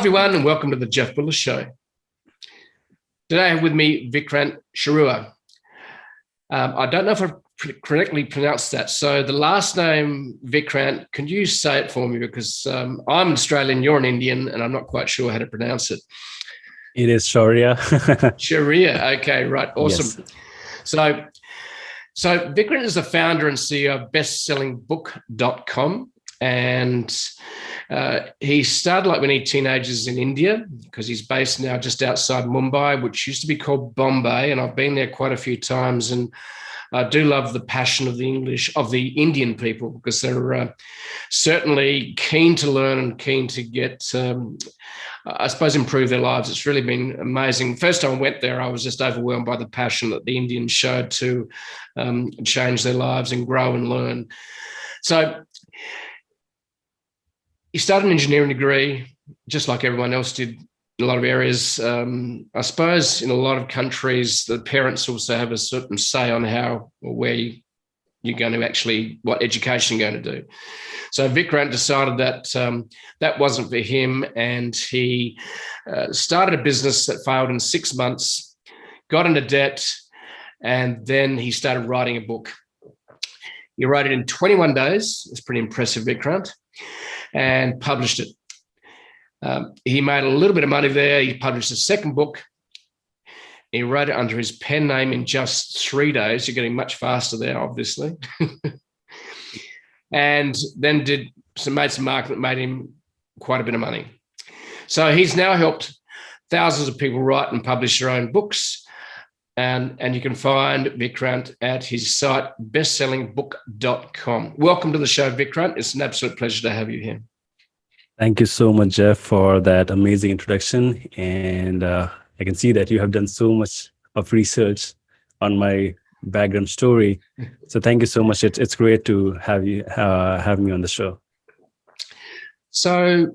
everyone, and welcome to the Jeff Buller Show. Today I have with me Vikrant Shaurya. I don't know if I correctly pronounced that. So the last name, Vikrant, can you say it for me? Because I'm Australian, you're an Indian, and I'm not quite sure how to pronounce it. It is Shaurya. Shaurya. Okay, right. Awesome. Yes. So Vikrant is the founder and CEO of bestsellingbook.com. And he started like many teenagers in India, because he's based now just outside Mumbai, which used to be called Bombay. And I've been there quite a few times. And I do love the passion of the Indian people, because they're certainly keen to learn and keen to get, I suppose, improve their lives. It's really been amazing. First time I went there, I was just overwhelmed by the passion that the Indians showed to change their lives and grow and learn. So he started an engineering degree, just like everyone else did in a lot of areas. I suppose in a lot of countries, the parents also have a certain say on how or where you're going to actually, what education you're going to do. So Vikrant decided that that wasn't for him, and he started a business that failed in 6 months, got into debt, and then he started writing a book. He wrote it in 21 days. It's pretty impressive, Vikrant. And published it. He made a little bit of money there. He published a second book. He wrote it under his pen name in just 3 days. You're getting much faster there, obviously. And then made some marketing that made him quite a bit of money. So he's now helped thousands of people write and publish their own books. And you can find Vikrant at his site, bestsellingbook.com. Welcome to the show, Vikrant. It's an absolute pleasure to have you here. Thank you so much, Jeff, for that amazing introduction. And I can see that you have done so much of research on my background story. So thank you so much. It's great to have me on the show. So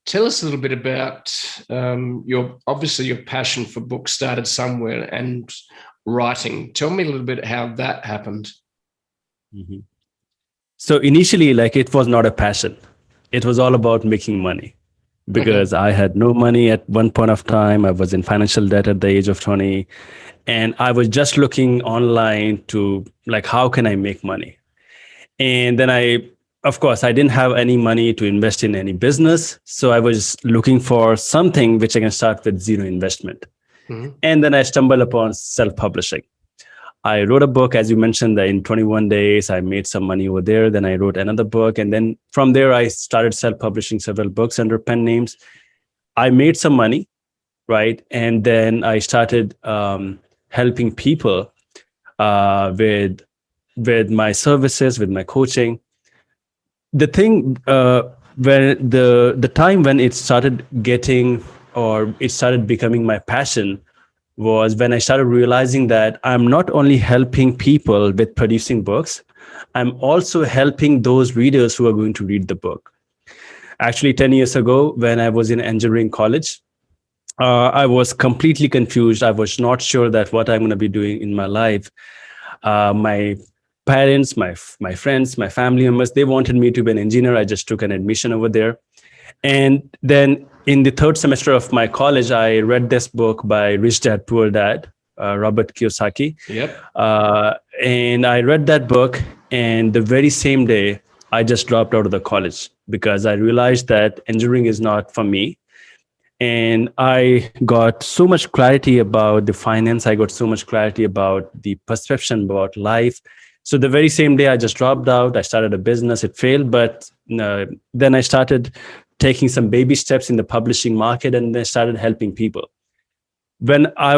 tell us a little bit about your passion for books started somewhere, and writing. Tell me a little bit how that happened. Mm-hmm. So initially, it was not a passion. It was all about making money, because I had no money at one point of time. I was in financial debt at the age of 20. And I was just looking online to how can I make money? And then of course, I didn't have any money to invest in any business. So I was looking for something which I can start with zero investment. Mm-hmm. And then I stumbled upon self-publishing. I wrote a book, as you mentioned, that in 21 days, I made some money over there. Then I wrote another book. And then from there, I started self-publishing several books under pen names. I made some money, right? And then I started helping people with my services, with my coaching. The thing, when the time when it started becoming my passion was when I started realizing that I'm not only helping people with producing books, I'm also helping those readers who are going to read the book. Actually, 10 years ago, when I was in engineering college, I was completely confused. I was not sure that what I'm going to be doing in my life. My parents, my friends, my family members, they wanted me to be an engineer. I just took an admission over there. And then in the third semester of my college, I read this book by Rich Dad, Poor Dad, Robert Kiyosaki. Yep. And I read that book, and the very same day, I just dropped out of the college because I realized that engineering is not for me. And I got so much clarity about the finance. I got so much clarity about the perception about life. So the very same day, I just dropped out. I started a business. It failed, but then I started taking some baby steps in the publishing market, and then started helping people. When I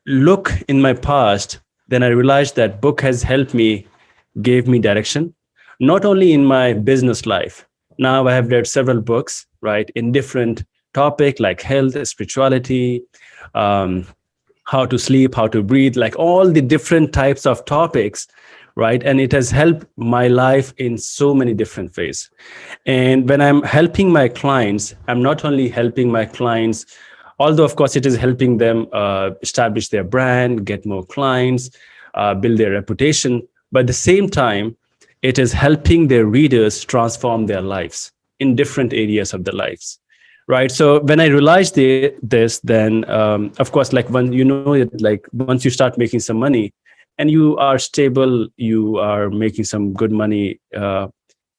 look in my past, then I realized that book has helped me, gave me direction, not only in my business life. Now I have read several books, right, in different topic like health, spirituality, how to sleep, how to breathe, all the different types of topics, right? And it has helped my life in so many different ways. And when I'm helping my clients, I'm not only helping my clients, although of course it is helping them establish their brand, get more clients, build their reputation, but at the same time, it is helping their readers transform their lives in different areas of their lives. right? So when I realized this, then of course, like when you know it, like once you start making some money and you are stable, you are making some good money,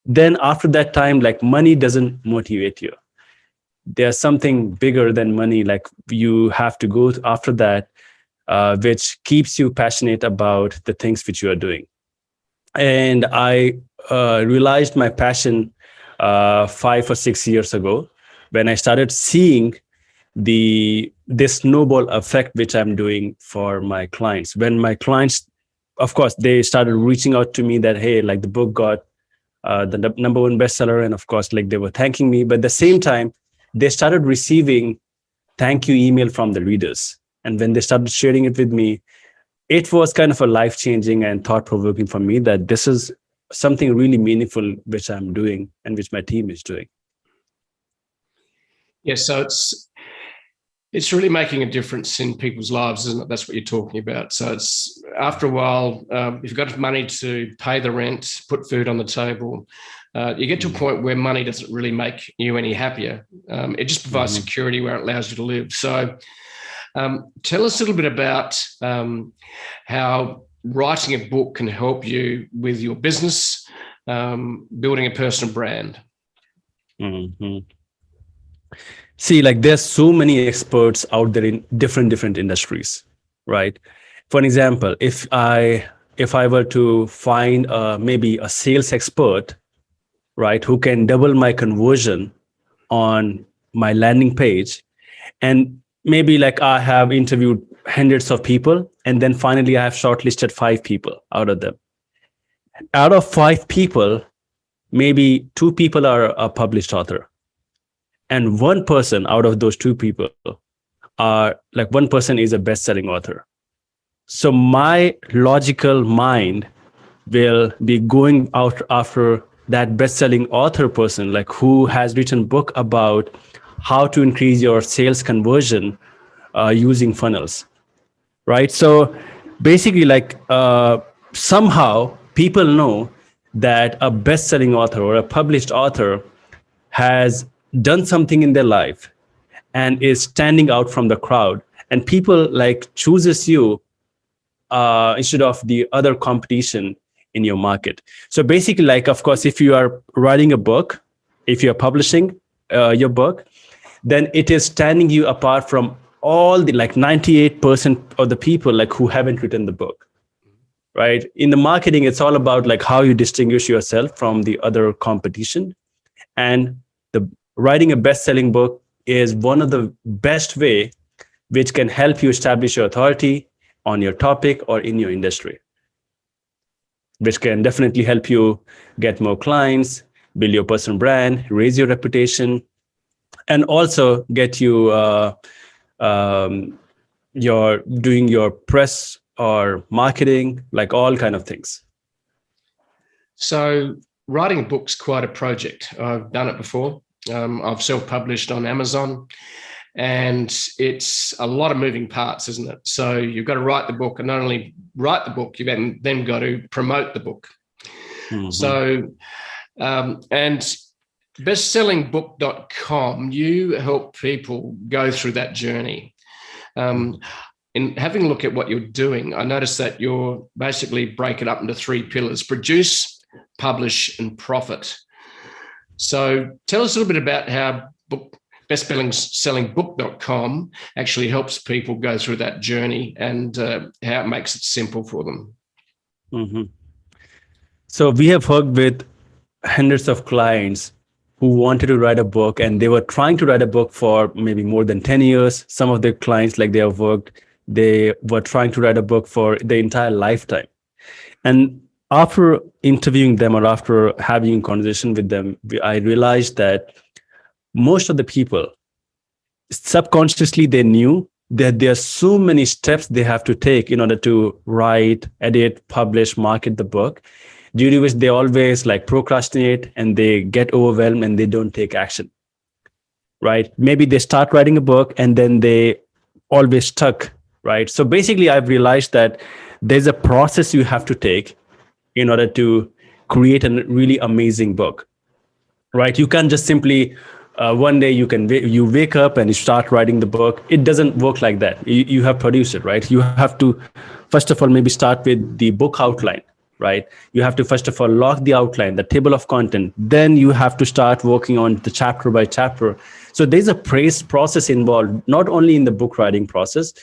then after that time, like money doesn't motivate you. There's something bigger than money, like you have to go after that, which keeps you passionate about the things which you are doing. And I realized my passion 5 or 6 years ago when I started seeing this snowball effect which I'm doing for my clients. When my clients, of course, they started reaching out to me that, hey, like the book got the number one bestseller, and of course, like they were thanking me. But at the same time, they started receiving thank you email from the readers, and when they started sharing it with me, it was kind of a life changing and thought provoking for me that this is something really meaningful which I'm doing and which my team is doing. Yeah, so it's really making a difference in people's lives, isn't it? That's what you're talking about. So it's after a while, if you've got enough money to pay the rent, put food on the table, you get to a point where money doesn't really make you any happier. It just provides security where it allows you to live. So tell us a little bit about how writing a book can help you with your business, building a personal brand. Mm-hmm. See, like there's so many experts out there in different industries, right? For an example, if I were to find maybe a sales expert, right, who can double my conversion on my landing page, and maybe like I have interviewed hundreds of people, and then finally I have shortlisted 5 people out of them. Out of 5 people, maybe 2 people are a published author, and one person out of those 2 people are like one person is a best-selling author. So my logical mind will be going out after that best-selling author person, like who has written book about how to increase your sales conversion using funnels, right? So basically, like somehow people know that a best-selling author or a published author has done something in their life and is standing out from the crowd, and people like chooses you instead of the other competition in your market. So basically, like of course, if you are writing a book, if you're publishing your book, then it is standing you apart from all the like 98% of the people like who haven't written the book, right? In the marketing, it's all about like how you distinguish yourself from the other competition. And the writing a best-selling book is one of the best way which can help you establish your authority on your topic or in your industry, which can definitely help you get more clients, build your personal brand, raise your reputation, and also get you your doing your press or marketing, like all kind of things. So writing a book's quite a project. I've done it before. I've self-published on Amazon, and it's a lot of moving parts, isn't it? So you've got to write the book, and not only write the book, you've then got to promote the book. So, and bestsellingbook.com, you help people go through that journey. In having a look at what you're doing, I noticed that you're basically break it up into 3 pillars: produce, publish, and profit. So tell us a little bit about how bestsellingbook.com actually helps people go through that journey, and how it makes it simple for them. So we have worked with hundreds of clients who wanted to write a book, and they were trying to write a book for maybe more than 10 years. Some of the clients, like they were trying to write a book for the entire lifetime. And after interviewing them or after having a conversation with them, I realized that most of the people, subconsciously, they knew that there are so many steps they have to take in order to write, edit, publish, market the book, due to which they always like procrastinate and they get overwhelmed and they don't take action, right? Maybe they start writing a book and then they always stuck, right? So basically, I've realized that there's a process you have to take in order to create a really amazing book, right? You can't just simply one day you wake up and you start writing the book. It doesn't work like that. You have produced it, right? You have to first of all maybe start with the book outline, right? You have to first of all log the outline, the table of content. Then you have to start working on the chapter by chapter. So there's a process involved, not only in the book writing process,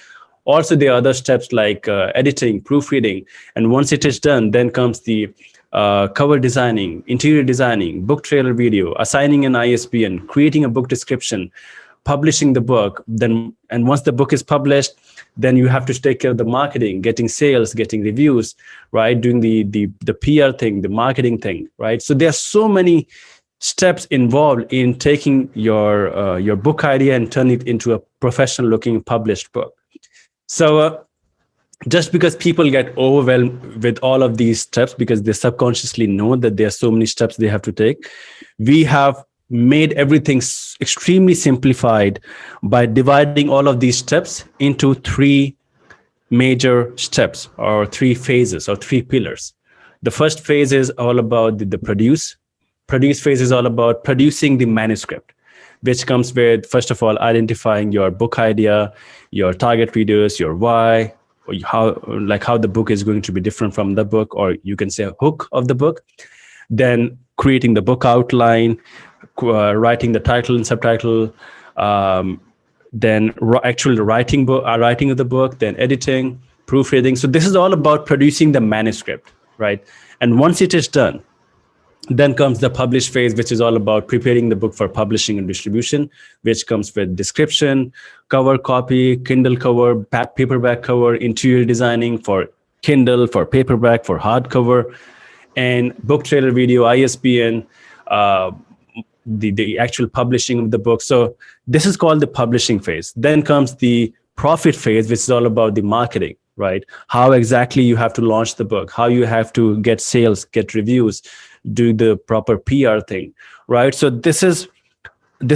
also the other steps like editing, proofreading. And once it is done, then comes the cover designing, interior designing, book trailer video, assigning an ISBN, creating a book description, publishing the book. Then, and once the book is published, then you have to take care of the marketing, getting sales, getting reviews, right? Doing the PR thing, the marketing thing, right? So there are so many steps involved in taking your book idea and turn it into a professional looking published book. So just because people get overwhelmed with all of these steps because they subconsciously know that there are so many steps they have to take, we have made everything extremely simplified by dividing all of these steps into three major steps or three phases or three pillars. The first phase is all about the produce. Produce phase is all about producing the manuscript, which comes with, first of all, identifying your book idea, your target readers, your why, or how the book is going to be different from the book, or you can say a hook of the book. Then creating the book outline, writing the title and subtitle, then actual writing of the book, then editing, proofreading. So this is all about producing the manuscript, right? And once it is done, then comes the publish phase, which is all about preparing the book for publishing and distribution, which comes with description, cover copy, Kindle cover, paperback cover, interior designing for Kindle, for paperback, for hardcover, and book trailer video, ISBN, the actual publishing of the book. So this is called the publishing phase. Then comes the profit phase, which is all about the marketing, right? How exactly you have to launch the book, how you have to get sales, get reviews, do the proper PR thing, right? So this is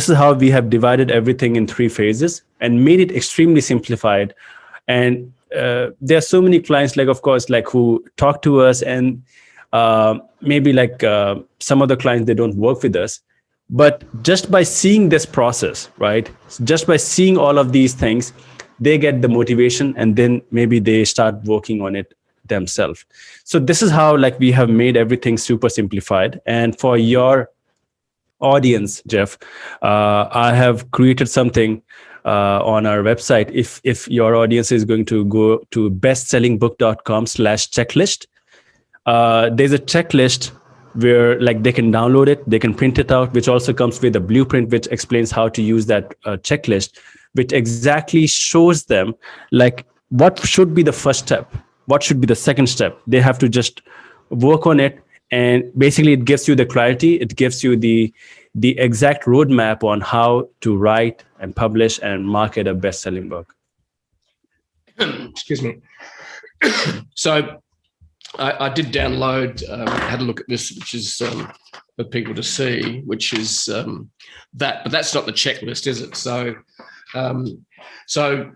how we have divided everything in three phases and made it extremely simplified. And there are so many clients, like, of course, like who talk to us, and maybe like some other clients, they don't work with us. But just by seeing this process, right? Just by seeing all of these things, they get the motivation, and then maybe they start working on it themselves. So this is how like we have made everything super simplified. And for your audience, Jeff, I have created something on our website. If your audience is going to go to bestsellingbook.com/checklist, there's a checklist where like they can download it, they can print it out, which also comes with a blueprint which explains how to use that checklist, which exactly shows them like what should be the first step, what should be the second step. They have to just work on it, and basically it gives you the clarity, it gives you the exact roadmap on how to write and publish and market a best-selling book. Excuse me. So I did download, had a look at this, which is for people to see, which is that, but that's not the checklist, is it? So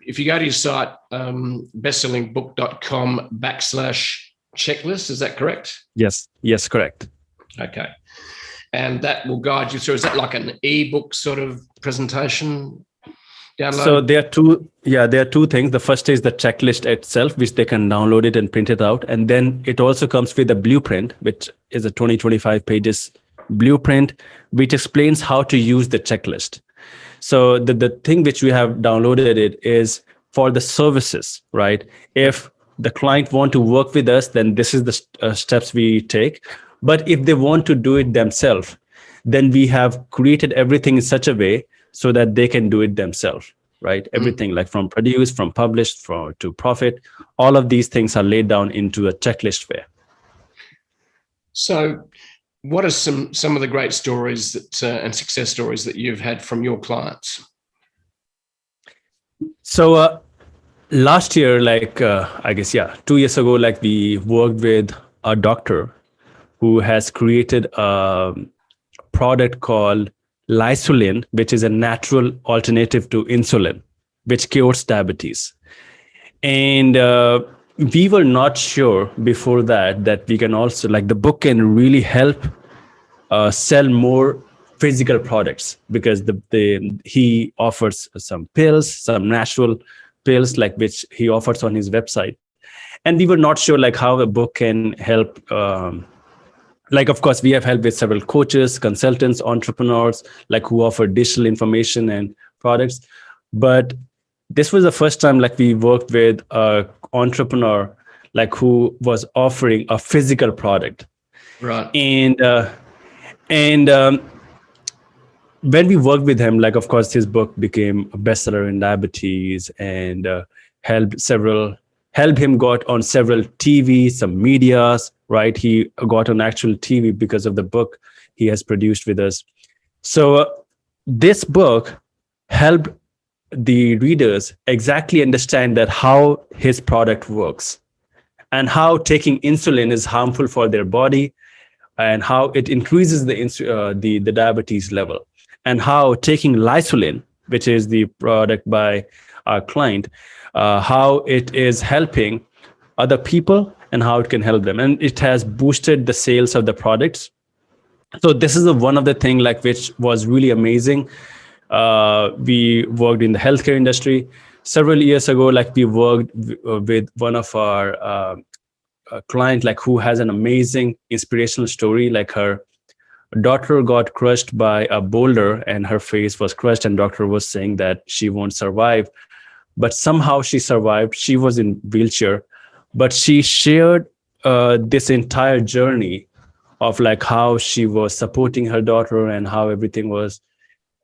if you go to your site, bestsellingbook.com/checklist, is that correct? Yes, correct. Okay. And that will guide you through. Is that like an ebook sort of presentation? Download? So there are two things. The first is the checklist itself, which they can download it and print it out. And then it also comes with a blueprint, which is a 20-25 pages blueprint, which explains how to use the checklist. So the thing which we have downloaded it is for the services, right? If the client want to work with us, then this is the steps we take. But if they want to do it themselves, then we have created everything in such a way so that they can do it themselves, right? Everything like from produce, from published, to profit, all of these things are laid down into a checklist way. So what are some of the great stories that and success stories that you've had from your clients? So last year, like I guess, 2 years ago, like we worked with a doctor who has created a product called Lysolin, which is a natural alternative to insulin, which cures diabetes. And we were not sure before that we can also, like the book can really help sell more physical products, because he offers some pills, some natural pills, like which he offers on his website. And we were not sure like how a book can help. Like, of course, we have helped with several coaches, consultants, entrepreneurs, like who offer digital information and products. But this was the first time like we worked with a entrepreneur, like who was offering a physical product. Right. And when we worked with him, like, of course, his book became a bestseller in diabetes, and helped him got on several TV, some medias, right? He got on actual TV because of the book he has produced with us. So this book helped the readers exactly understand that how his product works, and how taking insulin is harmful for their body, and how it increases the diabetes level, and how taking Lysolin, which is the product by our client, how it is helping other people and how it can help them. And it has boosted the sales of the products. So this is one of the thing like which was really amazing. We worked in the healthcare industry several years ago. Like, we worked with one of our client, like who has an amazing inspirational story. Like, her daughter got crushed by a boulder and her face was crushed, and doctor was saying that she won't survive, but somehow she survived. She was in wheelchair, but she shared this entire journey of like how she was supporting her daughter and how everything was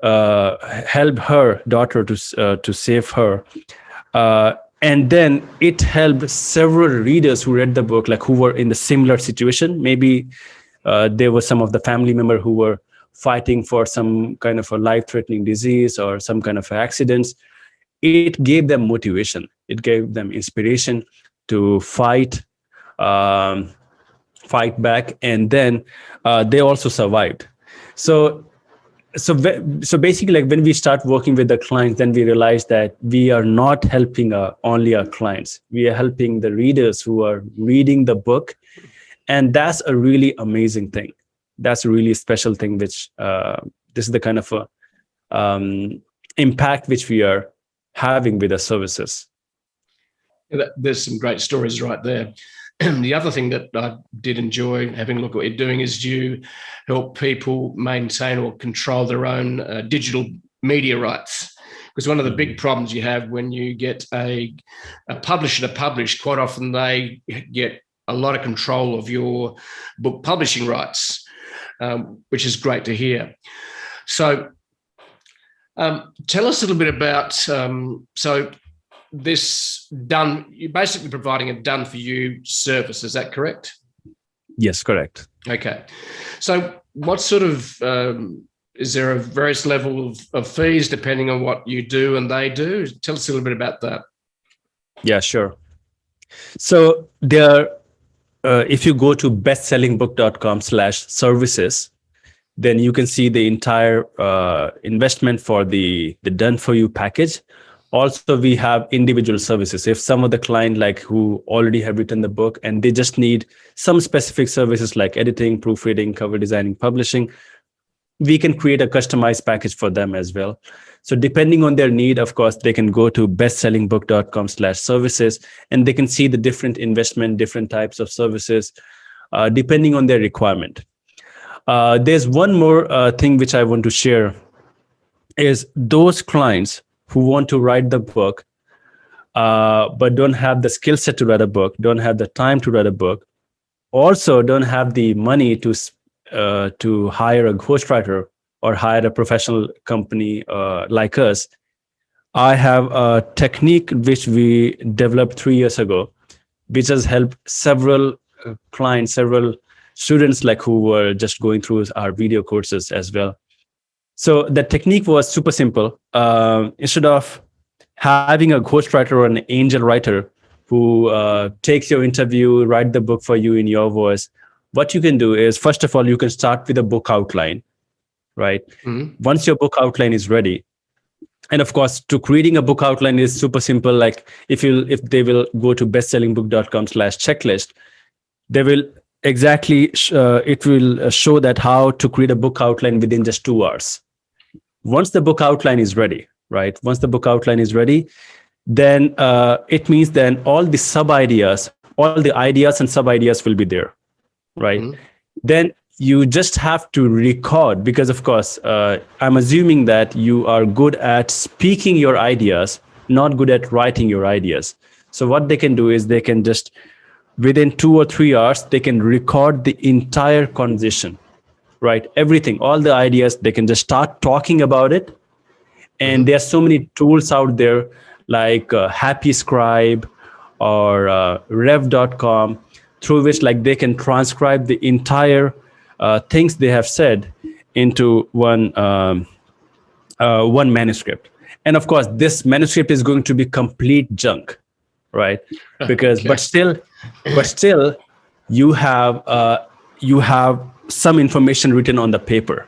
help her daughter to save her. And then it helped several readers who read the book, like who were in the similar situation. Maybe there were some of the family member who were fighting for some kind of a life-threatening disease or some kind of accidents. It gave them motivation. It gave them inspiration to fight back, and then they also survived. So basically, like when we start working with the clients, then we realize that we are not helping only our clients. We are helping the readers who are reading the book, and that's a really amazing thing. That's a really special thing. Which this is the kind of impact which we are having with the services. There's some great stories right there. The other thing that I did enjoy having a look at what you're doing is you help people maintain or control their own digital media rights. Because one of the big problems you have when you get a publisher to publish, quite often they get a lot of control of your book publishing rights, which is great to hear. So tell us a little bit about, you're basically providing a done for you service. Is that correct? Yes, correct. Okay. So what sort of, is there a various level of fees depending on what you do and they do? Tell us a little bit about that. Yeah, sure. So there, if you go to bestsellingbook.com/services, then you can see the entire investment for the done for you package. Also, we have individual services. If some of the client like who already have written the book and they just need some specific services like editing, proofreading, cover designing, publishing, we can create a customized package for them as well. So depending on their need, of course, they can go to bestsellingbook.com/services and they can see the different investment, different types of services, depending on their requirement. There's one more thing which I want to share is those clients who want to write the book, but don't have the skill set to write a book, don't have the time to write a book, also don't have the money to hire a ghostwriter or hire a professional company like us. I have a technique which we developed 3 years ago, which has helped several clients, several students like who were just going through our video courses as well. So the technique was super simple. Instead of having a ghostwriter or an angel writer who takes your interview, write the book for you in your voice, what you can do is, first of all, you can start with a book outline, right? Mm-hmm. Once your book outline is ready, and of course, to creating a book outline is super simple. Like if they will go to bestsellingbook.com/checklist, they will exactly. It will show that how to create a book outline within just 2 hours. Once the book outline is ready, right? Once the book outline is ready, then it means then all the sub ideas, all the ideas and sub ideas will be there, right? Mhm. Then you just have to record, because of course, I'm assuming that you are good at speaking your ideas, not good at writing your ideas. So what they can do is they can just, within 2 or 3 hours, they can record the entire conversation, right? Everything, all the ideas, they can just start talking about it. And Mhm. there are so many tools out there like Happy Scribe or rev.com, through which like they can transcribe the entire things they have said into one manuscript. And of course, this manuscript is going to be complete junk, right? Because Okay. but still, you have some information written on the paper.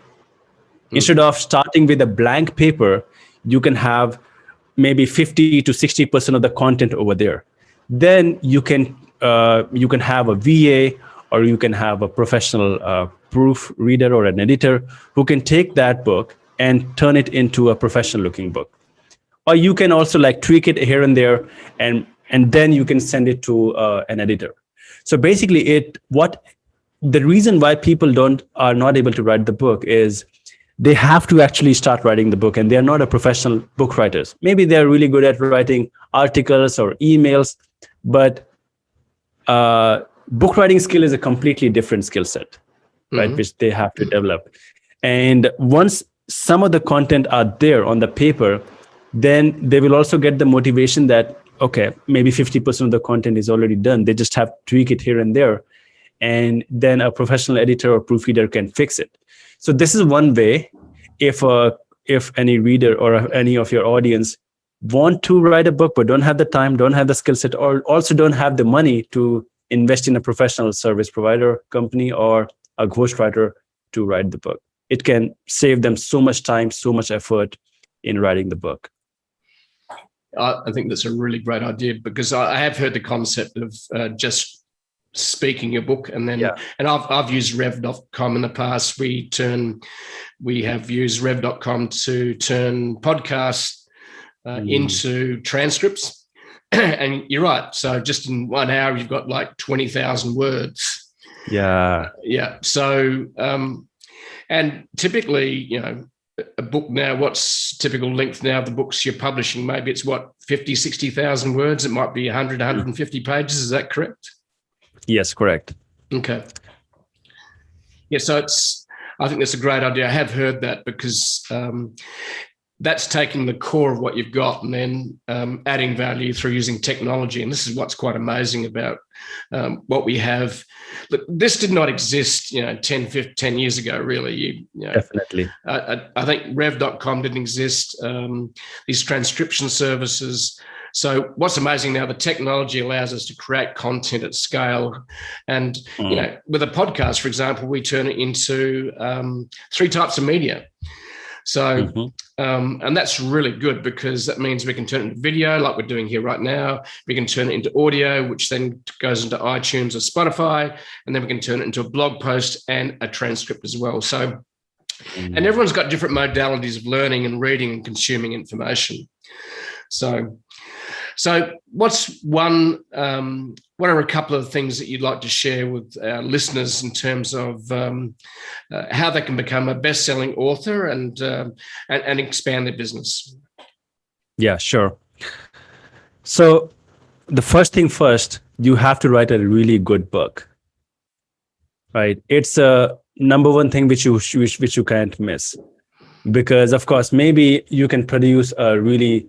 Mm. Instead of starting with a blank paper, you can have maybe 50 to 60% of the content over there. Then you can have a VA, or you can have a professional proofreader or an editor who can take that book and turn it into a professional looking book. Or you can also like tweak it here and there, and then you can send it to an editor. So basically, it what the reason why people don't are not able to write the book is they have to actually start writing the book, and they are not a professional book writers. Maybe they're really good at writing articles or emails, but book writing skill is a completely different skill set, right? Mhm. Which they have to develop. And once some of the content are there on the paper, then they will also get the motivation that, okay, maybe 50% of the content is already done. They just have to tweak it here and there. And then a professional editor or proofreader can fix it. So this is one way. If any reader or any of your audience want to write a book but don't have the time, don't have the skill set, or also don't have the money to invest in a professional service provider company or a ghostwriter to write the book, it can save them so much time, so much effort in writing the book. I think that's a really great idea, because I have heard the concept of just speaking your book, and then Yeah. and I've used rev.com in the past. We have used rev.com to turn podcasts into transcripts. And you're right. So just in 1 hour, you've got like 20,000 words. Yeah. Yeah. So, and typically, a book now, what's typical length now of the books you're publishing? Maybe it's 50, 60,000 words. It might be 100, 150 pages. Is that correct? Yes, correct. Okay. Yeah. So I think that's a great idea. I have heard that, because that's taking the core of what you've got and then adding value through using technology. And this is what's quite amazing about what we have. Look, this did not exist, 10 years ago, really. Definitely. I think rev.com didn't exist, these transcription services. So what's amazing now, the technology allows us to create content at scale. And, with a podcast, for example, we turn it into 3 types of media. So, and that's really good, because that means we can turn it into video like we're doing here right now. We can turn it into audio, which then goes into iTunes or Spotify. And then we can turn it into a blog post and a transcript as well. So, and everyone's got different modalities of learning and reading and consuming information. So what are a couple of things that you'd like to share with our listeners in terms of how they can become a best-selling author and expand their business? Yeah, sure. So the first thing first, you have to write a really good book, right? It's a number one thing which you can't miss, because of course, maybe you can produce a really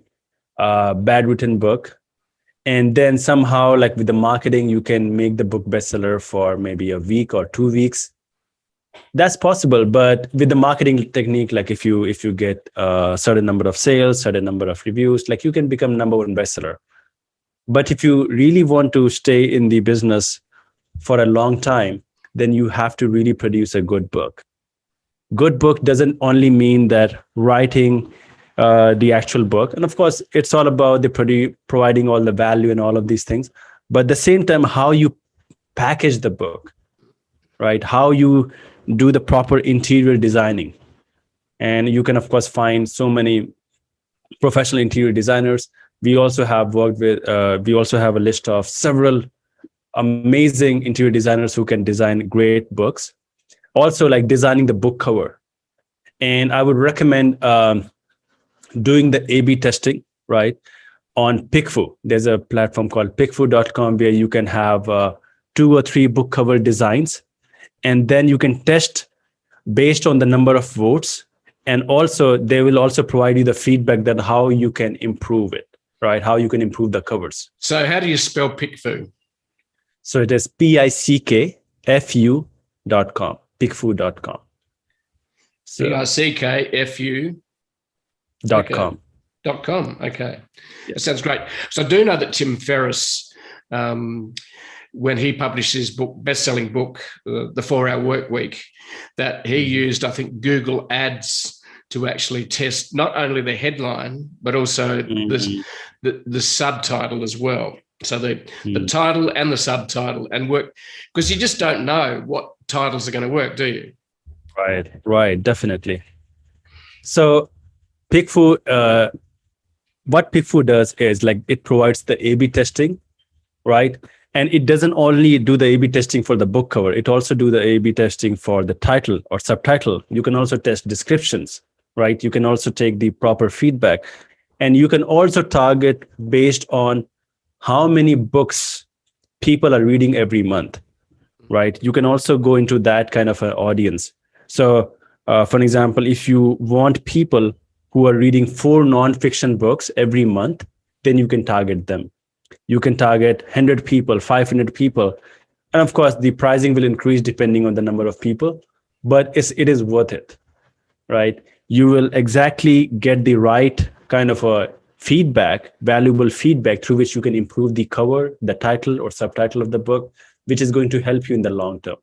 bad written book, and then somehow like with the marketing, you can make the book bestseller for maybe a week or 2 weeks. That's possible, but with the marketing technique, like if you get a certain number of sales, certain number of reviews, like you can become number one bestseller. But if you really want to stay in the business for a long time, then you have to really produce a good book. Good book doesn't only mean that writing the actual book, and of course it's all about the providing all the value and all of these things, but at the same time how you package the book, right? How you do the proper interior designing. And you can, of course, find so many professional interior designers. We also have worked with, we also have a list of several amazing interior designers who can design great books. Also, like designing the book cover. And I would recommend doing the A/B testing, right? On PickFoo. There's a platform called PickFoo.com where you can have 2 or 3 book cover designs, and then you can test based on the number of votes. And also, they will also provide you the feedback that how you can improve it, right? How you can improve the covers. So how do you spell PickFoo? So it is PickFoo.com, PickFoo.com. So, PickFU. .com. .com. Okay. Yes. That sounds great. So I do know that Tim Ferriss, when he published his book, best-selling book, The 4-Hour Work Week, that he used, I think, Google Ads to actually test not only the headline, but also the subtitle as well. So the title and the subtitle, and work, because you just don't know what titles are going to work, do you? Right, definitely. So PickFoo, what PickFoo does is like it provides the A/B testing, right? And it doesn't only do the A/B testing for the book cover; it also do the A/B testing for the title or subtitle. You can also test descriptions, right? You can also take the proper feedback, and you can also target based on how many books people are reading every month, right? You can also go into that kind of an audience. So, for example, if you want people who are reading 4 non-fiction books every month, then you can target them. You can target 100 people, 500 people. And of course, the pricing will increase depending on the number of people, but it is worth it, right? You will exactly get the right kind of a feedback, valuable feedback through which you can improve the cover, the title or subtitle of the book, which is going to help you in the long term.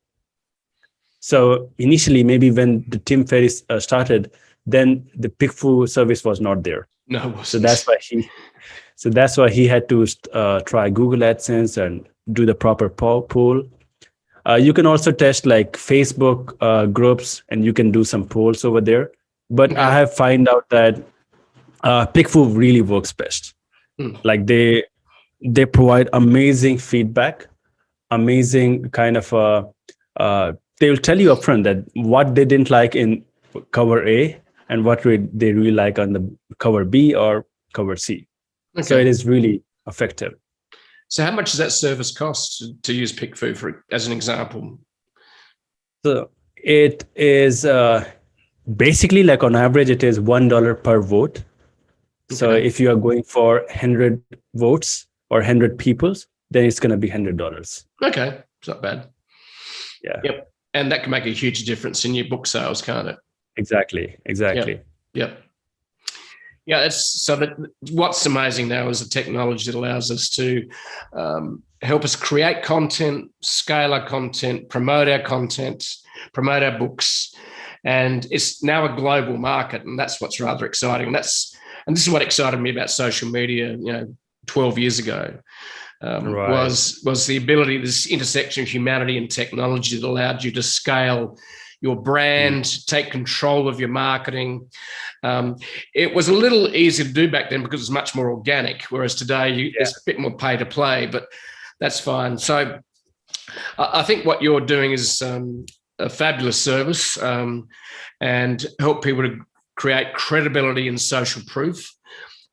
So initially, maybe when the Tim Ferriss started, then the PickFoo service was not there. No, it wasn't. So that's why he had to try Google AdSense and do the proper poll. You can also test like Facebook groups, and you can do some polls over there. But I have found out that PickFoo really works best. Like they provide amazing feedback, amazing kind of they will tell you upfront that what they didn't like in cover A and what they really like on the cover B or cover C. Okay. So it is really effective. So how much does that service cost to use PickFoo as an example? So it is basically like on average, it is $1 per vote. Okay. So if you are going for 100 votes or 100 people, then it's going to be $100. Okay, it's not bad. Yeah. Yep. And that can make a huge difference in your book sales, can't it? Exactly. Yep. Yeah, what's amazing now is the technology that allows us to help us create content, scale our content, promote our content, promote our books. And it's now a global market, and that's what's rather exciting. And this is what excited me about social media, 12 years ago. Was the ability, this intersection of humanity and technology that allowed you to scale your brand, take control of your marketing. It was a little easier to do back then because it was much more organic, whereas today it's a bit more pay to play, but that's fine. So I think what you're doing is a fabulous service and help people to create credibility and social proof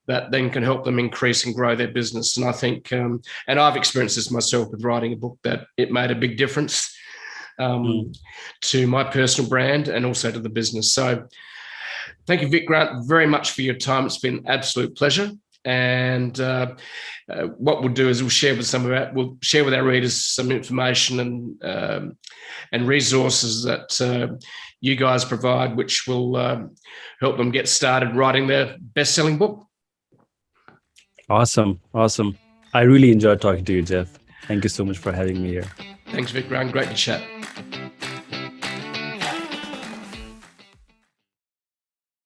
that then can help them increase and grow their business. And I think, and I've experienced this myself with writing a book, that it made a big difference to my personal brand and also to the business. So thank you, Vikrant, very much for your time. It's been an absolute pleasure. And what we'll do is we'll share with our readers some information and resources that you guys provide, which will help them get started writing their best-selling book. Awesome. I really enjoyed talking to you, Jeff. Thank you so much for having me here. Thanks, Vikrant. Great to chat.